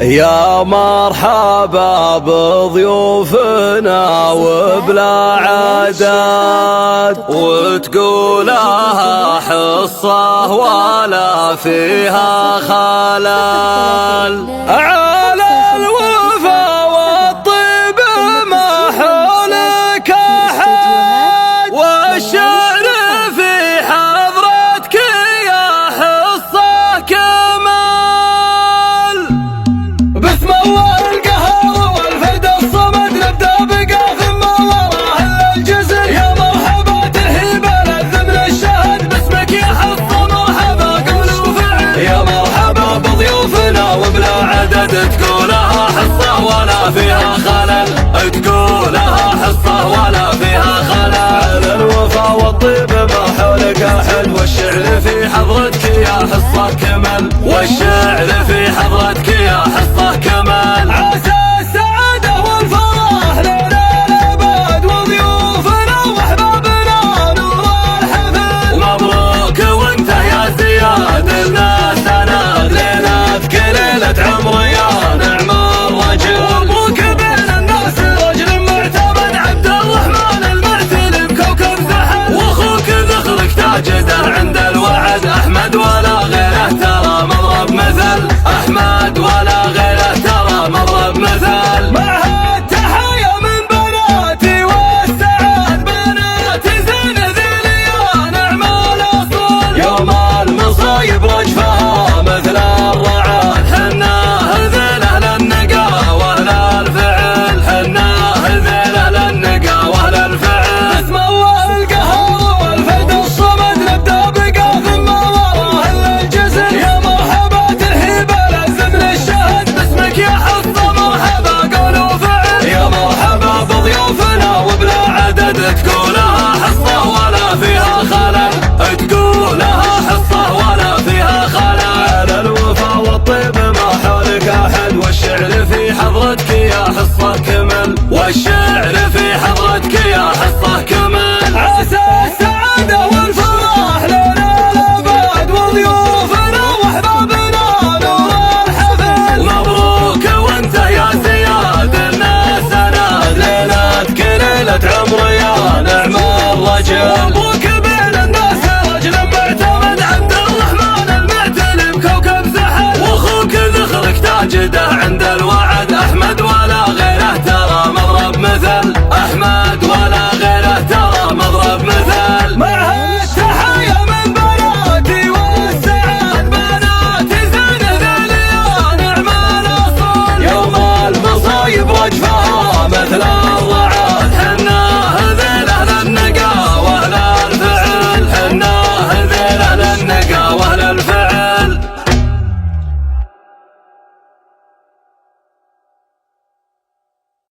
يا مرحبا بضيوفنا وبلا عدد، وتقولها حصة ولا فيها خلل. على الوفا والطيب ما حولك أحد، والشعر في حضرتك يا حصة كمال. باسم الله القهار والفرد الصمد نبدأ بقى ثم وراه الجزر. يا مرحبا ترحيب الذمن الشهد، باسمك يا حصة مرحبا قول وفعل. يا مرحبا بضيوفنا وبلا عدد، تقولها حصة ولا فيها خلل، تقولها حصة ولا فيها خلل. على الوفا والطيب ما حولك أحد، والشعر في حضرتك يا حصة كمل، والشعر في حضرتك يا حصة كمال. عسى السعادة والفرح لنا الأبد، وضيوفنا وأحبابنا نور الحفل. ومبروك وانت يا زياد لنا سند، ليلتك ليلة عمر يا نعم الرجل. ومبروك بين الناس رجل معتمد، عبد الرحمن المعتلي بكوكب زحل. واخوك ذخرك تاجده عند الوعد، أحمد ولا غيره ترى مضرب مثل، أحمد ولا غيره ترى مضرب مثل. معها التحايا من بناتي والسعاد، بنات زين ذيل يا نعم الأصول. يوم المصايب رجفها مثل الرعاد، حناه ذيله للنقا واهل الفعل، حناه ذيله للنقا واهل الفعل. باسم الله القهار والفرد الصمد نبدأ بقى ثم وراه الجزر. يا مرحبا ترحيب الذمن الشهد، باسمك يا حصة مرحبا قول وفعل. يا مرحبا بضيوفنا وبلا عدد، تقولها حصة ولا فيها خلل، تقولها حصة ولا فيها خلل. على الوفا والطيب ما حولك أحد، والشعر في حضرتك يا حصة كمل، والشعر في حضرتك يا حصة كمل. عسى السعادة والفرح لنا الأبد، وضيوفنا وأحبابنا نور الحفل. مبروك وانت يا زياد لنا سند، ليلتك ليلة عمر يا نعم الرجل. مبروك بين الناس رجل معتمد، عبد الرحمن المعتلي بكوكب زحل. واخوك ذخرك تاجده عند